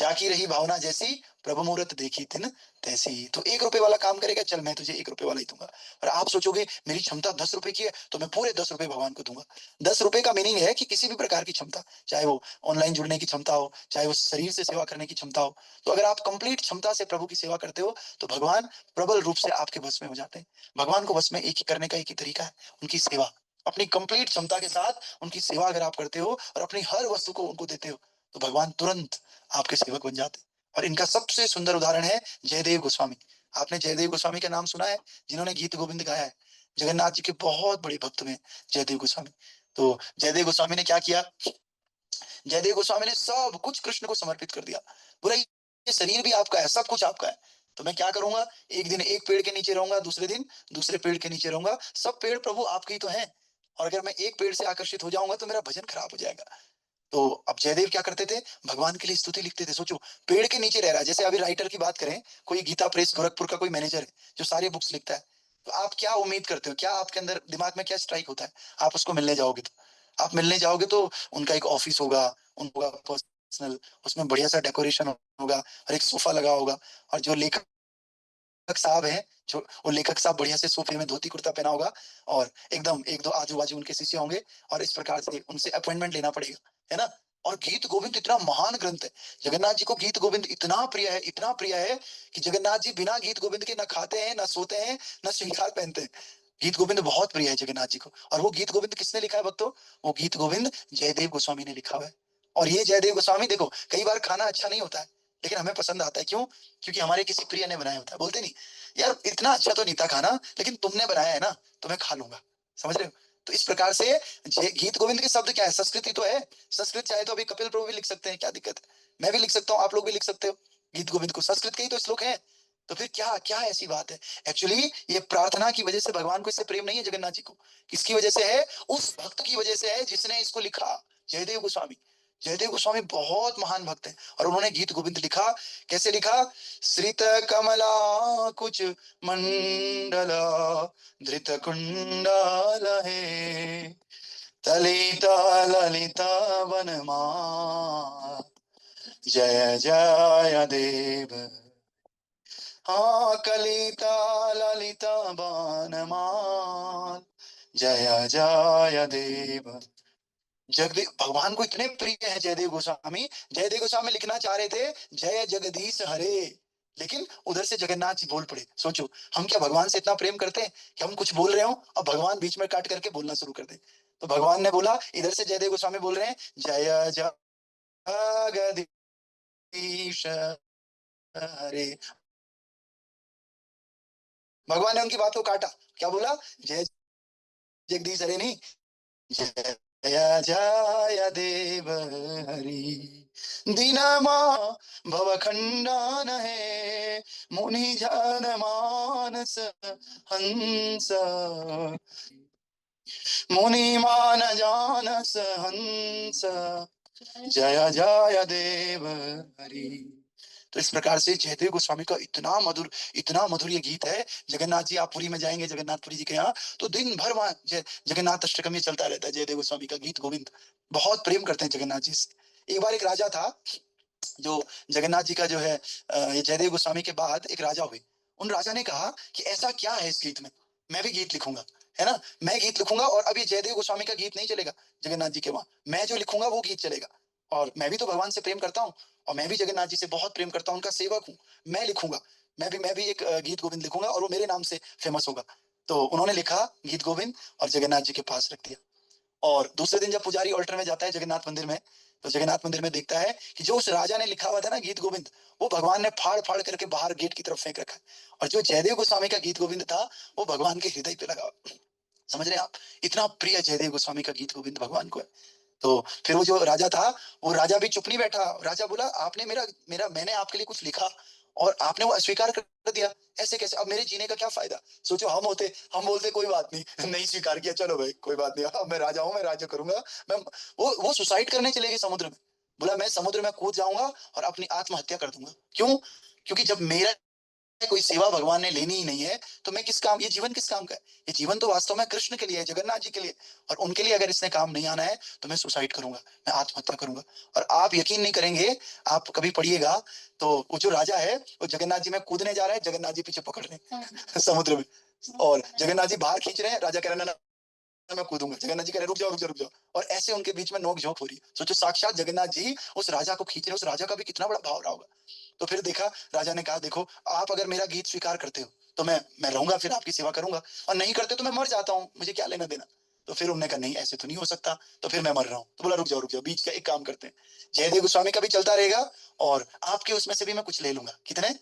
जाकी रही भावना जैसी, प्रभु मुहूर्त देखी तिन तैसी। तो ₹1 वाला काम करेगा, चल मैं तुझे ₹1 वाला ही दूँगा। और आप सोचोगे मेरी क्षमता ₹10 की है, तो मैं पूरे ₹10 भगवान को दूँगा। ₹10 का मीनिंग है कि किसी भी प्रकार की क्षमता, चाहे वो ऑनलाइन जुड़ने की क्षमता हो, चाहे वो शरीर से सेवा करने की क्षमता हो। तो अगर आप कंप्लीट क्षमता से प्रभु की सेवा करते हो, तो भगवान प्रबल रूप से आपके वश में हो जाते हैं। भगवान को वश में एक ही करने का एक ही तरीका है, उनकी सेवा। अपनी कंप्लीट क्षमता के साथ उनकी सेवा अगर आप करते हो और अपनी हर वस्तु को उनको देते हो, तो भगवान तुरंत आपके सेवक बन जाते हैं। और इनका सबसे सुंदर उदाहरण है जयदेव गोस्वामी। आपने जयदेव गोस्वामी का नाम सुना है, जिन्होंने गीत गोविंद गाया है। जगन्नाथ जी के बहुत बड़े भक्त में जयदेव गोस्वामी। तो जयदेव गोस्वामी ने क्या किया? जयदेव गोस्वामी ने सब कुछ कृष्ण को समर्पित कर दिया। बोला ये शरीर भी आपका है, सब कुछ आपका है। तो मैं क्या करूंगा? एक दिन एक पेड़ के नीचे रहूंगा, दूसरे दिन दूसरे पेड़ के नीचे रहूंगा। सब पेड़ प्रभु आपके ही तो हैं। और अगर मैं एक पेड़ से आकर्षित हो जाऊंगा, तो मेरा भजन खराब हो जाएगा। तो अब जयदेव क्या करते थे? भगवान के लिए स्तुति लिखते थे। सोचो, पेड़ के नीचे रह रहा है। जैसे अभी राइटर की बात करें, कोई गीता प्रेस गोरखपुर का कोई मैनेजर है जो सारे बुक्स लिखता है। तो आप क्या उम्मीद करते हो? क्या आपके अंदर दिमाग में क्या स्ट्राइक होता है? आप उसको मिलने जाओगे तो आप मिलने जाओगे तो उनका एक ऑफिस होगा, उनका पर्सनल, उसमें बढ़िया सा डेकोरेशन होगा और एक सोफा लगा होगा। और जो लेखक साहब हैं, जो वो लेखक साहब बढ़िया से सोफे में धोती कुर्ता पहना होगा और एकदम 1-2 आजू-बाजू उनके शिष्य होंगे और इस प्रकार से उनसे अपॉइंटमेंट लेना पड़ेगा, है ना? और गीत गोविंद इतना महान ग्रंथ है। जगन्नाथ जी को गीत गोविंद इतना प्रिय है कि जगन्नाथ जी बिना गीत गोविंद के ना खाते हैं, ना सोते हैं, ना श्रृंगार पहनते हैं। गीत गोविंद बहुत प्रिय है जगन्नाथ जी को। और वो गीत गोविंद किसने लिखा है भक्तों? वो गीत गोविंद जयदेव गोस्वामी ने लिखा हुआ है। और ये जयदेव गोस्वामी देखो, कई बार खाना अच्छा नहीं होता है, लेकिन हमें पसंद आता है। क्यों? क्योंकि हमारे किसी प्रिय ने बनाया होता है। बोलते नहीं, यार इतना अच्छा तो नहीं था खाना, लेकिन तुमने बनाया है ना, तो मैं खा लूंगा। समझ रहे हो? तो इस प्रकार से गीत गोविंद के शब्द क्या है? संस्कृति तो है। संस्कृत चाहे तो अभी कपिल प्रभु भी लिख सकते हैं, क्या दिक्कत है? मैं भी लिख सकता हूँ, आप लोग भी लिख सकते हो। गीत गोविंद को संस्कृत के ही तो श्लोक है। तो फिर क्या क्या ऐसी बात है? एक्चुअली ये प्रार्थना की वजह से भगवान को इससे प्रेम नहीं है जगन्नाथ जी को। किसकी वजह से है? उस भक्त की वजह से है जिसने इसको लिखा, जयदेव गोस्वामी। जयदेव गोस्वामी बहुत महान भक्त है और उन्होंने गीत गोविंद लिखा। कैसे लिखा? श्रित कमला कुछ मंडला धृत कुंडल है, ललिता ललिता वनमा, जय जय देव। हाँ, कलिता ललिता वनमाल, जय जय देव। जगदीश भगवान को इतने प्रिय है जयदेव गोस्वामी। जयदेव गोस्वामी लिखना चाह रहे थे जय जगदीश हरे, लेकिन उधर से जगन्नाथ जी बोल पड़े। सोचो, हम क्या भगवान से इतना प्रेम करते हैं कि हम कुछ बोल रहे हो और भगवान बीच में काट करके बोलना शुरू कर दे? तो भगवान ने बोला, इधर से जयदेव गोस्वामी बोल रहे हैं जय जगदीश हरे। भगवान ने उनकी बात को काटा, क्या बोला? जय जगदीश हरे नहीं, जय जय देव हरि। दीनमा भव खंडन है, मुनि जन मानस हंस, मुनि मान जानस हंस, जय जय देव हरि। तो इस प्रकार से जयदेव गोस्वामी का इतना मधुर ये गीत है। जगन्नाथ जी, आप पुरी में जाएंगे जगन्नाथपुरी जी के यहाँ, तो दिन भर वहां जगन्नाथ अष्टकम ये चलता रहता है। जयदेव गोस्वामी का गीत गोविंद बहुत प्रेम करते हैं जगन्नाथ जी से। एक बार एक राजा था, जो जगन्नाथ जी का जो है, ये जयदेव गोस्वामी के बाद एक राजा हुए। उन राजा ने कहा कि ऐसा क्या है इस गीत में, मैं भी गीत लिखूंगा, है ना? मैं गीत लिखूंगा और अब ये जयदेव गोस्वामी का गीत नहीं चलेगा जगन्नाथ जी के वहां, मैं जो लिखूंगा वो गीत चलेगा। और मैं भी तो भगवान से प्रेम करता हूँ और मैं भी जगन्नाथ जी से बहुत प्रेम करता हूँ, उनका सेवक हूँ। मैं लिखूंगा, मैं भी एक गीत गोविंद लिखूंगा और वो मेरे नाम से फेमस होगा। तो उन्होंने लिखा गीत गोविंद और जगन्नाथ जी के पास रख दिया। और दूसरे दिन जब पुजारी ऑल्टर में जाता है जगन्नाथ मंदिर में, तो जगन्नाथ मंदिर में देखता है कि जो उस राजा ने लिखा हुआ था ना गीत गोविंद, वो भगवान ने फाड़ फाड़ करके बाहर गेट की तरफ फेंक रखा है। और जो जयदेव गोस्वामी का गीत गोविंद था, वो भगवान के हृदय पे लगा। समझ रहे हैं आप? इतना प्रिय जयदेव गोस्वामी का गीत गोविंद भगवान को है। तो फिर वो जो राजा था, वो राजा भी चुप नहीं बैठा। राजा बोला, आपने मेरा मेरा मैंने आपके लिए कुछ लिखा और आपने वो अस्वीकार कर दिया, ऐसे कैसे? अब मेरे जीने का क्या फायदा? सोचो, हम बोलते कोई बात नहीं, नहीं स्वीकार किया, चलो भाई कोई बात नहीं, अब मैं राजा हूं, मैं राज्य करूंगा। मैं वो सुसाइड करने चले गए समुद्र में। बोला, मैं समुद्र में कूद जाऊंगा और अपनी आत्महत्या कर दूंगा। क्यों? क्योंकि जब मेरा कोई सेवा भगवान ने लेनी ही नहीं है, तो मैं किस काम, ये जीवन किस काम का है? ये जीवन तो वास्तव में कृष्ण के लिए है, जगन्नाथ जी के लिए। और उनके लिए अगर इसने काम नहीं आना है तो मैं सुसाइड करूंगा, मैं आत्महत्या करूंगा। और आप यकीन नहीं करेंगे, आप कभी पढ़िएगा तो वो जो राजा है वो जगन्नाथ जी में कूदने जा रहा है, जगन्नाथ जी पीछे पकड़ रहे हैं समुद्र में, और जगन्नाथ जी बाहर खींच रहे हैं, राजा कह रहे हैं ना ना, मैं कूदूंगा, जगन्नाथ जी कह रहे हैं रुक जाओ रुक जाओ रुक जाओ। और ऐसे उनके बीच में नोक झोंक हो रही है। सोचो साक्षात जगन्नाथ जी उस राजा को खींच रहे हैं, उस राजा का भी कितना बड़ा भाव रहा होगा। तो फिर देखा, राजा ने कहा देखो आप अगर मेरा गीत स्वीकार करते हो तो मैं रहूंगा, फिर आपकी सेवा करूंगा, और नहीं करते तो मैं मर जाता हूँ, मुझे क्या लेना देना। तो फिर उन्होंने कहा नहीं ऐसे तो नहीं हो सकता, तो फिर मैं मर रहा हूँ। तो बोला रुक जाओ, बीच का एक काम करते हैं, जयदेव गोस्वामी का भी चलता रहेगा और आपके उसमें से भी मैं कुछ ले लूंगा। कितने?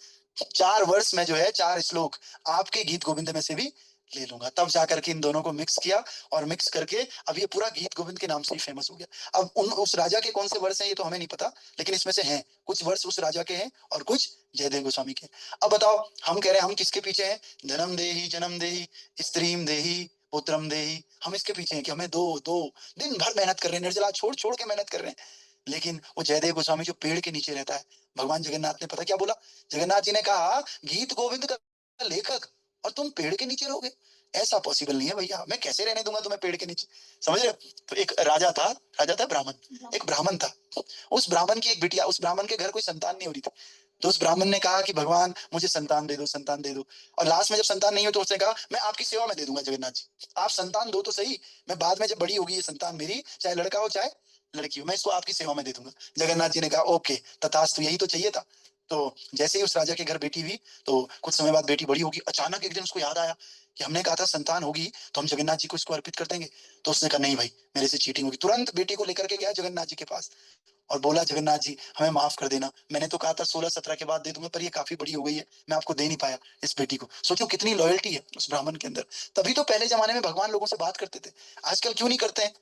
4 वर्ष में जो है 4 श्लोक आपके गीत गोविंद में से भी ले लूंगा। तब जाकर के इन दोनों को मिक्स किया, और मिक्स करके अब ये पूरा गीत गोविंद के नाम से ही फेमस हो गया। अब उस राजा के कौन से वर्ष हैं ये तो हमें नहीं पता, लेकिन इसमें से हैं कुछ वर्ष उस राजा के हैं और कुछ जयदेव गोस्वामी के। अब बताओ, हम कह रहे हैं हम किसके पीछे हैं? जन्म देही स्त्रीम देही पुत्रम देही। हम इसके पीछे हैं कि हमें दो दो, दिन भर मेहनत कर रहे हैं, निर्जला छोड़ छोड़ के मेहनत कर रहे हैं। लेकिन वो जयदेव गोस्वामी जो पेड़ के नीचे रहता है, भगवान जगन्नाथ ने पता क्या बोला? जगन्नाथ जी ने कहा गीत गोविंद का लेखक और तुम पेड़ के नीचे रहोगे? ऐसा पॉसिबल नहीं है भैया, मैं कैसे रहने दूंगा तुम्हें पेड़ के नीचे। समझ रहे हो? तो एक राजा था ब्राह्मण, एक ब्राह्मण था। उस ब्राह्मण की एक बिटिया, उस ब्राह्मण के घर कोई संतान नहीं हो रही थी। तो उस ब्राह्मण ने कहा कि भगवान मुझे संतान दे दो, संतान दे दो। और लास्ट में जब संतान नहीं हो तो उसने कहा मैं आपकी सेवा में दे दूंगा जगन्नाथ जी, आप संतान दो तो सही, मैं बाद में जब बड़ी होगी ये संतान मेरी, चाहे लड़का हो चाहे लड़की हो, मैं इसको आपकी सेवा में दे दूंगा। जगन्नाथ जी ने कहा ओके तथास्तु, यही तो चाहिए था। तो जैसे ही उस राजा के घर बेटी हुई, तो कुछ समय बाद बेटी बड़ी होगी, अचानक एक दिन उसको याद आया कि हमने कहा था संतान होगी तो हम जगन्नाथ जी को इसको अर्पित कर देंगे। तो उसने कहा नहीं भाई, मेरे से चीटिंग होगी। तुरंत बेटी को लेकर के गया जगन्नाथ जी के पास और बोला जगन्नाथ जी हमें माफ कर देना, मैंने तो कहा था 16-17 के बाद दे दूंगा, पर ये काफी बड़ी हो गई है, मैं आपको दे नहीं पाया इस बेटी को। सोचो कितनी लॉयल्टी है उस ब्राह्मण के अंदर। तभी तो पहले जमाने में भगवान लोगों से बात करते थे, आजकल क्यों नहीं करते हैं?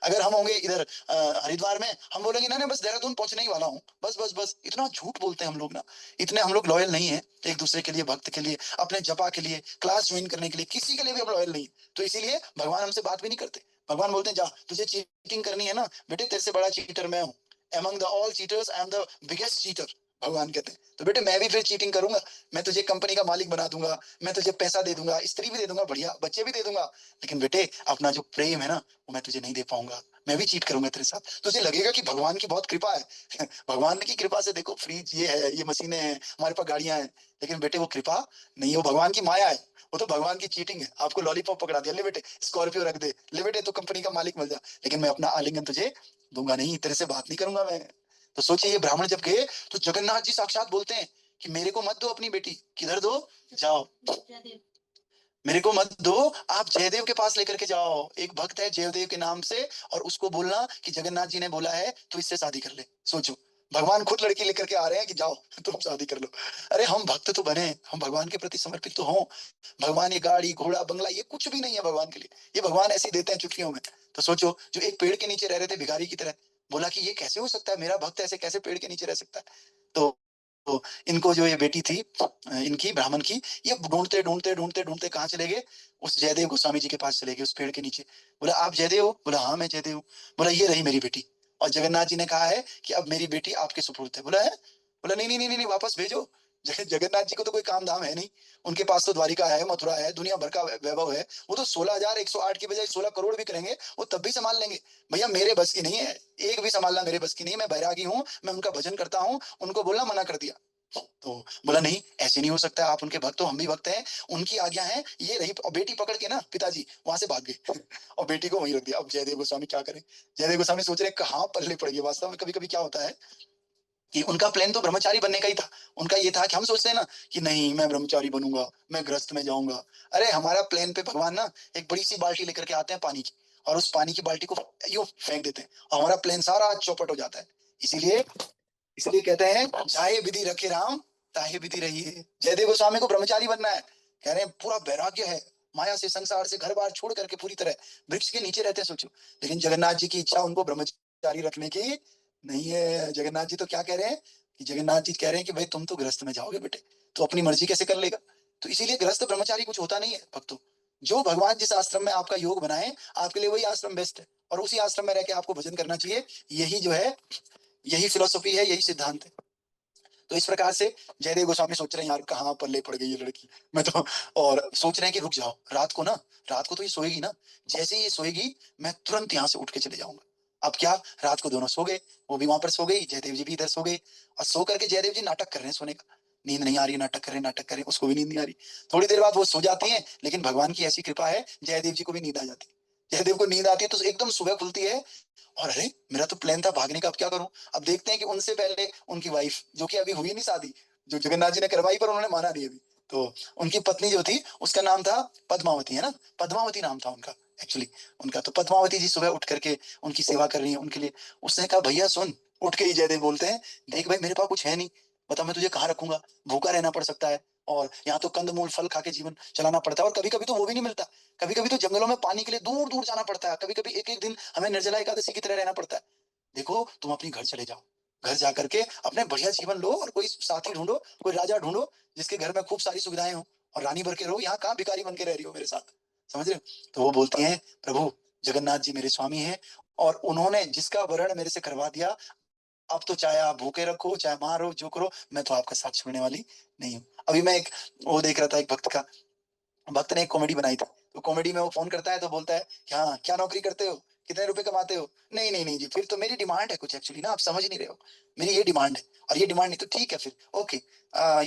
अगर हम होंगे इधर हरिद्वार में, हम बोलेंगे ना ना बस देहरादून पहुंचने ही वाला हूँ, बस बस बस। इतना झूठ बोलते हैं हम लोग ना, इतने हम लोग लॉयल नहीं है एक दूसरे के लिए, भक्त के लिए, अपने जपा के लिए, क्लास ज्वाइन करने के लिए, किसी के लिए भी हम लॉयल नहीं है। तो इसीलिए भगवान हमसे बात भी नहीं करते। भगवान बोलते हैं जा तुझे चीटिंग करनी है ना बेटे, तेरे से बड़ा चीटर मैं हूँ, among the all cheaters I am the biggest cheater, भगवान कहते हैं। तो बेटे मैं भी फिर चीटिंग करूंगा, मैं तुझे कंपनी का मालिक बना दूंगा, मैं तुझे पैसा दे दूंगा, स्त्री भी दे दूंगा, बढ़िया बच्चे भी दे दूंगा, लेकिन बेटे अपना जो प्रेम है ना वो मैं तुझे नहीं दे पाऊंगा, मैं भी चीट करूंगा तेरे साथ। तुझे लगेगा कि भगवान की बहुत कृपा है भगवान की कृपा से देखो फ्रिज ये है, ये मशीनें हैं, हमारे पास गाड़ियां हैं, लेकिन बेटे वो कृपा नहीं है, वो भगवान की माया है, वो तो भगवान की चीटिंग है। आपको लॉलीपॉप पकड़ा दिया, ले बेटे स्कॉर्पियो रख दे, ले बेटे तो कंपनी का मालिक मिल जा, लेकिन मैं अपना आलिंगन तुझे दूंगा नहीं, तेरे से बात नहीं करूंगा मैं। तो सोचिए ये ब्राह्मण जब गए तो जगन्नाथ जी साक्षात बोलते हैं कि मेरे को मत दो अपनी बेटी, किधर दो? जाओ मेरे को मत दो, आप जयदेव के पास लेकर के जाओ, एक भक्त है जयदेव के नाम से, और उसको बोलना कि जगन्नाथ जी ने बोला है तो इससे शादी कर ले। सोचो भगवान खुद लड़की लेकर के आ रहे हैं कि जाओ तुम शादी कर लो। अरे हम भक्त तो बने, हम भगवान के प्रति समर्पित तो हों। भगवान ये गाड़ी घोड़ा बंगला ये कुछ भी नहीं है भगवान के लिए, ये भगवान ऐसे ही देते हैं चुटकियों में। तो सोचो जो एक पेड़ के नीचे रह रहे थे भिखारी की तरह, बोला कि ये कैसे हो सकता है, मेरा भक्त ऐसे कैसे पेड़ के नीचे रह सकता है। तो इनको जो ये बेटी थी इनकी ब्राह्मण की, ये ढूंढते ढूंढते ढूंढते ढूंढते कहाँ चले गए? उस जयदेव गोस्वामी जी के पास चले गए, उस पेड़ के नीचे। बोला आप जयदेव हो? बोला हाँ मैं जयदेव हूँ। बोला ये रही मेरी बेटी, और जगन्नाथ जी ने कहा है कि अब मेरी बेटी आपके सुपुर्द है। बोला है? बोला नहीं नहीं नहीं नहीं, वापस भेजो। जगन्नाथ जी को तो कोई काम धाम है नहीं, उनके पास तो द्वारिका है, मथुरा है, दुनिया भर का वैभव है, वो तो 16,108 की बजाय 16 करोड़ भी करेंगे वो तब भी संभाल लेंगे। भैया मेरे बस की नहीं है, एक भी संभालना मेरे बस की नहीं, मैं बैरागी हूँ, मैं उनका भजन करता हूँ, उनको बोलना मना कर दिया। तो बोला नहीं ऐसे नहीं हो सकता, आप उनके भक्त हो, हम भी भक्त हैं, उनकी आज्ञा है ये रही। और बेटी पकड़ के ना पिताजी वहां से भाग गए और बेटी को वहीं रख दिया। अब जयदेव गोस्वामी क्या करें? जयदेव गोस्वामी सोच रहे कहाँ पल्ले पड़ गए। वास्तव में कभी कभी क्या होता है कि उनका प्लान तो ब्रह्मचारी बनने का ही था। उनका ये था कि हम सोचते हैं ना कि नहीं मैं ब्रह्मचारी बनूंगा, मैं ग्रस्त में जाऊंगा। अरे हमारा प्लान पे भगवान ना एक बड़ी सी बाल्टी लेकर के आते हैं पानी की, और उस पानी की बाल्टी को यूं फेंक देते हैं और हमारा प्लान सारा चौपट हो जाता है। इसीलिए इसलिए कहते हैं जाहे विधि रखे राम ताहे विधि रही है। जयदेव गोस्वामी को ब्रह्मचारी बनना है, कह रहे हैं पूरा वैराग्य है, माया से संसार से घर बार छोड़ करके पूरी तरह वृक्ष के नीचे रहते हैं। सोचो, लेकिन जगन्नाथ जी की इच्छा उनको ब्रह्मचारी रखने की नहीं है। जगन्नाथ जी तो क्या कह रहे हैं कि जगन्नाथ जी कह रहे हैं कि भाई तुम तो गृहस्थ में जाओगे बेटे, तो अपनी मर्जी कैसे कर लेगा? तो इसीलिए गृहस्थ ब्रह्मचारी कुछ होता नहीं है भक्तों। जो भगवान जिस आश्रम में आपका योग बनाए आपके लिए वही आश्रम बेस्ट है, और उसी आश्रम में रह के आपको भजन करना चाहिए। यही जो है यही फिलोसफी है, यही सिद्धांत है। तो इस प्रकार से जयदेव गोस्वामी सोच रहे हैं यार कहाँ पल्ले पड़ गई ये लड़की, मैं तो, और सोच रहे हैं कि रुक जाओ रात को तो ये सोएगी ना, जैसे ही ये सोएगी मैं तुरंत यहाँ से उठ के चले जाऊंगा। अब क्या, रात को दोनों सो गए, वो भी वहां पर सो गई, जयदेव जी भी इधर सो गए, और सो करके जयदेव जी नाटक कर रहे हैं सोने का, नींद नहीं आ रही, नाटक कर रहे हैं, उसको भी नींद नहीं आ रही। थोड़ी देर बाद वो सो जाती हैं, लेकिन भगवान की ऐसी कृपा है जयदेव जी को भी नींद आ जाती है। जयदेव को नींद आती है तो एकदम सुबह खुलती है, और अरे मेरा तो प्लान था भागने का, अब क्या करूं। अब देखते हैं कि उनसे पहले उनकी वाइफ, जो कि अभी हुई नहीं शादी, जो जगन्नाथ जी ने करवाई पर उन्होंने माना नहीं अभी, तो उनकी पत्नी जो थी उसका नाम था पद्मावती, है ना, पद्मावती नाम था उनका एक्चुअली, उनका। तो पद्मावती जी सुबह उठ करके उनकी सेवा कर रही है उनके लिए। उसने कहा भैया सुन, उठ के ही जयदेव बोलते हैं, देख भाई मेरे पास कुछ है नहीं, बता मैं तुझे कहाँ रखूंगा, भूखा रहना पड़ सकता है, और यहाँ तो कंद मूल फल खा के जीवन चलाना पड़ता है, और कभी कभी तो वो भी नहीं मिलता, कभी कभी तो जंगलों में पानी के लिए दूर दूर जाना पड़ता है, कभी कभी एक एक दिन हमें निर्जला एकादशी की तरह रहना पड़ता है। देखो तुम अपनी घर चले जाओ, घर जा करके अपने बढ़िया जीवन लो, और कोई साथी ढूंढो, कोई राजा ढूंढो जिसके घर में खूब सारी सुविधाएं हो, और रानी भर के रहो, यहाँ कहाँ भिखारी बन के रह रही हो मेरे साथ, समझ रहे हो। तो वो बोलती हैं प्रभु जगन्नाथ जी मेरे स्वामी हैं, और उन्होंने जिसका वर्ण मेरे से करवा दिया, अब तो चाहे आप भूखे रखो चाहे मारो जो करो, मैं तो आपका साथ छोड़ने वाली नहीं हूँ। अभी मैं एक वो देख रहा था, एक भक्त ने एक कॉमेडी बनाई थी, तो कॉमेडी में वो फोन करता है तो बोलता है क्या क्या नौकरी करते हो, कितने रुपए कमाते हो, नहीं नहीं नहीं जी फिर तो मेरी डिमांड है कुछ, एक्चुअली ना आप समझ नहीं रहे हो, मेरी ये डिमांड है, और ये डिमांड नहीं तो ठीक है फिर ओके,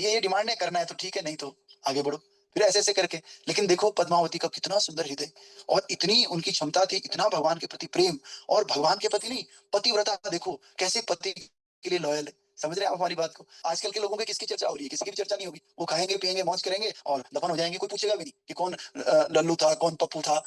ये डिमांड है करना है तो ठीक है, नहीं तो आगे बढ़ो, फिर ऐसे ऐसे करके। लेकिन देखो पद्मावती का कितना सुंदर हृदय, और इतनी उनकी क्षमता थी, इतना भगवान के प्रति प्रेम, और भगवान के प्रति नहीं, पतिव्रता, देखो कैसे पति के लिए लॉयल है, समझ रहे हैं आप हमारी बात को। आजकल के लोगों की किसकी चर्चा हो रही है, किसी की भी चर्चा नहीं होगी, वो खाएंगे पिएंगे मौज करेंगे और दफन हो जाएंगे, कोई पूछेगा भी नहीं कि कौन लल्लू था, कौन पप्पू था,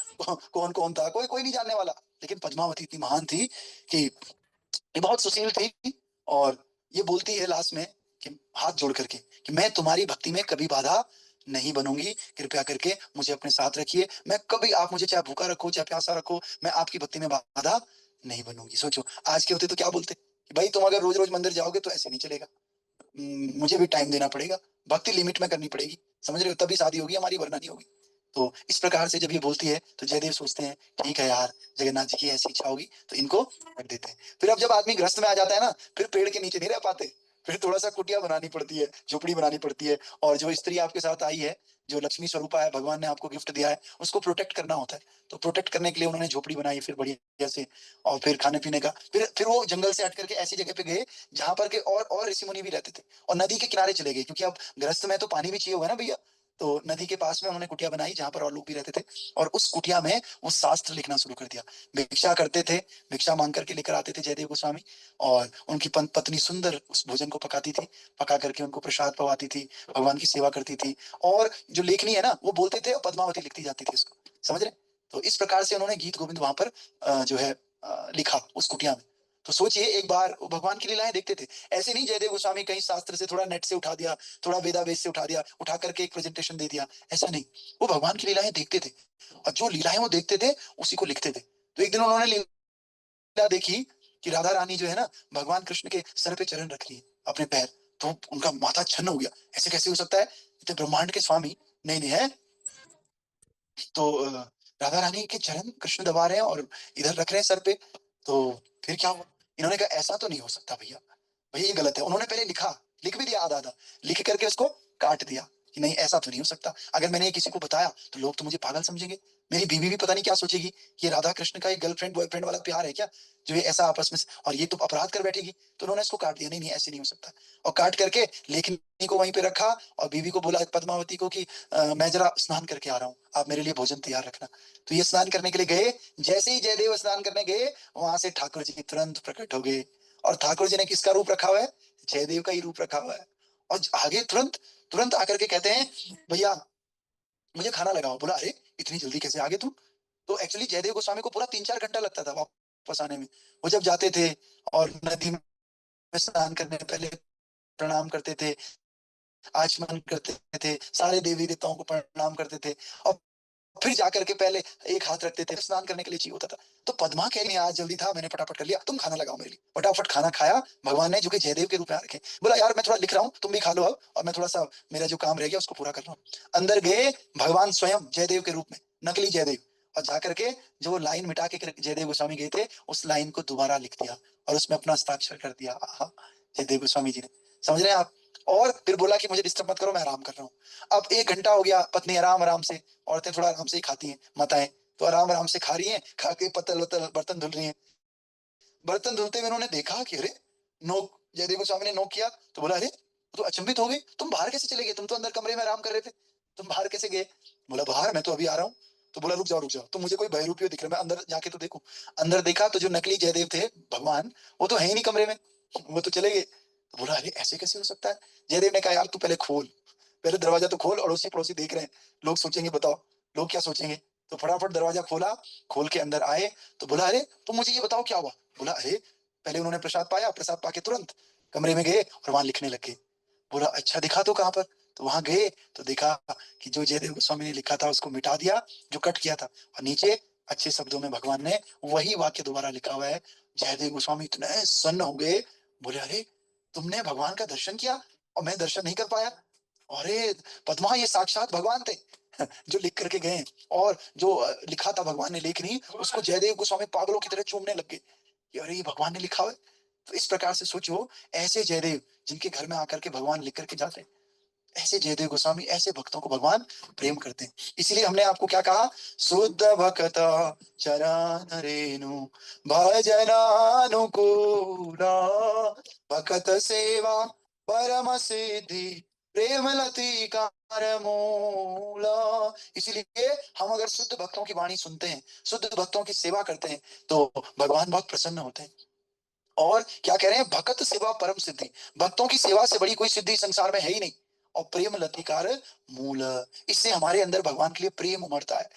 कौन कौन था, कोई कोई नहीं जानने वाला। लेकिन पद्मावती इतनी महान थी कि ये बहुत सुशील थी, और ये बोलती है लास्ट में कि हाथ जोड़ करके कि मैं तुम्हारी भक्ति में कभी बाधा नहीं बनूंगी, कृपया करके मुझे अपने साथ रखिए, मैं कभी, आप मुझे चाहे भूखा रखो चाहे प्यासा रखो, मैं आपकी भक्ति में बाधा नहीं बनूंगी। सोचो आज के होते तो क्या बोलते कि भाई तुम अगर रोज रोज मंदिर जाओगे तो ऐसे नहीं चलेगा, मुझे भी टाइम देना पड़ेगा, भक्ति लिमिट में करनी पड़ेगी, समझ रहे हो, तभी शादी होगी हमारी, वरना नहीं होगी। तो इस प्रकार से जब ये बोलती है तो जयदेव सोचते हैं ठीक है यार, जगन्नाथ जी की ऐसी इच्छा होगी तो इनको रख देते हैं। फिर अब जब आदमी ग्रस्त में आ जाता है ना, फिर पेड़ के नीचे नहीं रह पाते, फिर थोड़ा सा कुटिया बनानी पड़ती है, झोपड़ी बनानी पड़ती है, और जो स्त्री आपके साथ आई है, जो लक्ष्मी स्वरूपा है, भगवान ने आपको गिफ्ट दिया है, उसको प्रोटेक्ट करना होता है। तो प्रोटेक्ट करने के लिए उन्होंने झोपड़ी बनाई फिर बढ़िया से, और फिर खाने पीने का, फिर वो जंगल से हट करके ऐसी जगह पे गए जहां पर के और ऋषि मुनि भी रहते थे, और नदी के किनारे चले गए, क्योंकि अब ग्रस्त में तो पानी भी चाहिए होगा ना भैया। तो नदी के पास में उन्होंने कुटिया बनाई जहां पर और लोग भी रहते थे, और उस कुटिया में वो शास्त्र लिखना शुरू कर दिया, भिक्षा करते थे, भिक्षा मांग करके लेकर आते थे जयदेव गोस्वामी, और उनकी पत्नी सुंदर उस भोजन को पकाती थी, पका करके उनको प्रसाद पवाती थी, भगवान की सेवा करती थी, और जो लेखनी है ना वो बोलते थे और पद्मावती लिखती जाती थी उसको, समझ रहे। तो इस प्रकार से उन्होंने गीत गोविंद वहां पर जो है लिखा उस कुटिया में। तो सोचिए एक बार वो भगवान की लीलाएं देखते थे, ऐसे नहीं जयदेव गोस्वामी कहीं शास्त्र से थोड़ा नेट से उठा दिया, थोड़ा वेदावेद से उठा दिया, उठा करके एक प्रेजेंटेशन दे दिया, ऐसा नहीं, वो भगवान की लीलाएं देखते थे, और जो लीलाएं वो देखते थे उसी को लिखते थे। तो एक दिन उन्होंने लीला देखी कि राधा रानी जो है ना, भगवान कृष्ण के सर पे चरण रख रही है अपने पैर, तो उनका माथा छन्न हो गया, ऐसे कैसे हो सकता है, इतने ब्रह्मांड के स्वामी, नहीं नहीं है। तो राधा रानी के चरण कृष्ण दबा रहे हैं और इधर रख रहे हैं सर पे, तो फिर क्या हुआ, इन्होंने कहा ऐसा तो नहीं हो सकता भैया, भैया ये गलत है। उन्होंने पहले लिख भी दिया आधा आधा, लिख करके उसको काट दिया कि नहीं ऐसा तो नहीं हो सकता, अगर मैंने ये किसी को बताया तो लोग तो मुझे पागल समझेंगे, मेरी बीवी भी पता नहीं क्या सोचेगी, ये राधा कृष्ण का एक गर्लफ्रेंड बॉयफ्रेंड वाला प्यार है क्या, जो ये ऐसा आपस में, और ये तो अपराध कर बैठेगी। तो उन्होंने इसको काट दिया, नहीं नहीं ऐसे नहीं हो सकता, और काट करके लेखनी को वहीं पे रखा, और बीवी को बोला पद्मावती को कि मैं जरा स्नान करके आ रहा हूँ, आप मेरे लिए भोजन तैयार रखना। तो ये स्नान करने के लिए गए, जैसे ही जयदेव स्नान करने गए, वहां से ठाकुर जी तुरंत प्रकट हो गए, और ठाकुर जी ने किसका रूप रखा हुआ है, जयदेव का ही रूप रखा हुआ है, और आगे तुरंत तुरंत आकर के कहते हैं भैया मुझे खाना लगाओ। बोला अरे इतनी जल्दी कैसे आ गए तुम। तो एक्चुअली जयदेव गोस्वामी को पूरा 3-4 घंटा लगता था वापस आने में। वो जब जाते थे और नदी में स्नान करने पहले प्रणाम करते थे, आचमन करते थे, सारे देवी देवताओं को प्रणाम करते थे, और फिर जाकर के पहले एक हाथ रखते थे, स्नान करने के लिए चाहिए होता था। तो पद्मा कह रही है आज जल्दी था, मैंने फटाफट कर लिया, तुम खाना लगाओ मेरे लिए। फटाफट खाना खाया भगवान ने, जो कि जयदेव के रूप में आ रखे। बोला यार मैं थोड़ा लिख रहा हूँ, तुम भी खा लो अब, और मैं थोड़ा सा मेरा जो काम रह गया उसको पूरा कर रहा हूँ। अंदर गए भगवान स्वयं जयदेव के रूप में, नकली जयदेव, और जाकर के जो लाइन मिटा के जयदेव गोस्वामी गए थे उस लाइन को दोबारा लिख दिया, और उसमें अपना हस्ताक्षर कर दिया। आहा, जयदेव गोस्वामी जी ने, समझ रहे हैं आप। और फिर बोला कि मुझे डिस्टर्ब मत करो, मैं आराम कर रहा हूँ। अब 1 घंटा हो गया, पत्नी आराम-आराम से, औरतें थोड़ा आराम से ही खाती हैं, माताएँ, तो आराम-आराम से खा रही हैं, खा के पत्तल-वत्तल बर्तन धुल रही हैं। बर्तन धुलते हुए उन्होंने देखा कि अरे! नोक जयदेव गोस्वामी ने नोक किया, तो बोला, "अरे!" तो अचंभित हो गई, "तुम बाहर कैसे चले गए? तुम तो अंदर कमरे में आराम कर रहे थे, तुम बाहर कैसे गए?" बोला, "बाहर? मैं तो अभी आ रहा हूँ।" तो बोला, रुक जाओ, तो मुझे कोई बहरूपियो दिख रहा है, मैं अंदर जाके तो देखूँ।" अंदर देखा तो जो नकली जयदेव थे, भगवान, वो तो है ही नहीं कमरे में, वो तो चले गए। तो बोला, "अरे! ऐसे कैसे हो सकता है?" जयदेव ने कहा, "यार तू पहले खोल, पहले दरवाजा तो खोल, अड़ोसी-पड़ोसी देख रहे हैं, लोग सोचेंगे बताओ, लोग क्या सोचेंगे?" तो फटाफट दरवाजा खोला, खोल के अंदर आए, तो बोला, "अरे! तुम मुझे ये बताओ क्या हुआ?" बोला, "अरे! पहले उन्होंने प्रसाद पाया, प्रसाद पाके तुरंत कमरे में गए और वहाँ लिखने लग गए।" बोला, "अच्छा दिखा तो कहाँ पर?" तो वहाँ गए तो देखा कि जो जयदेव गोस्वामी ने लिखा था उसको मिटा दिया, जो कट किया था, और नीचे अच्छे शब्दों में भगवान ने वही वाक्य दोबारा लिखा हुआ है। जयदेव गोस्वामी इतने सन्न हो गए, बोले, "अरे! तुमने भगवान का दर्शन किया और मैं दर्शन नहीं कर पाया? अरे! पद्मा, ये साक्षात भगवान थे जो लिख कर के गए हैं।" और जो लिखा था भगवान ने लेखनी, उसको जयदेव गोस्वामी पागलों की तरह चूमने लग गए कि अरे! ये भगवान ने लिखा हुआ है। तो इस प्रकार से सोचो, ऐसे जयदेव जिनके घर में आकर के भगवान लिख करके जाते हैं, ऐसे जयदेव गोस्वामी, ऐसे भक्तों को भगवान प्रेम करते हैं। इसीलिए हमने आपको क्या कहा, शुद्ध भक्त चरण रेणु भजनानुकूला भक्त सेवा परम सिद्धि प्रेम लतिकार मूला। इसीलिए हम अगर शुद्ध भक्तों की वाणी सुनते हैं, शुद्ध भक्तों की सेवा करते हैं, तो भगवान बहुत प्रसन्न होते हैं। और क्या कह रहे हैं, भगत सेवा परम सिद्धि, भक्तों की सेवा से बड़ी कोई सिद्धि संसार में है ही नहीं। और प्रेम लतिकार मूल, इससे हमारे अंदर भगवान के लिए प्रेम उमड़ता है।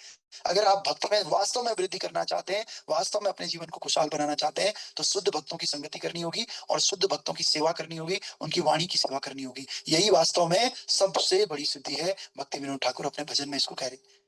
अगर आप भक्ति में वास्तव में वृद्धि करना चाहते हैं, वास्तव में अपने जीवन को खुशहाल बनाना चाहते हैं, तो शुद्ध भक्तों की संगति करनी होगी और शुद्ध भक्तों की सेवा करनी होगी, उनकी वाणी की सेवा करनी होगी। यही वास्तव में सबसे बड़ी सिद्धि है। भक्ति विनोद ठाकुर अपने भजन में इसको कह रहे हैं।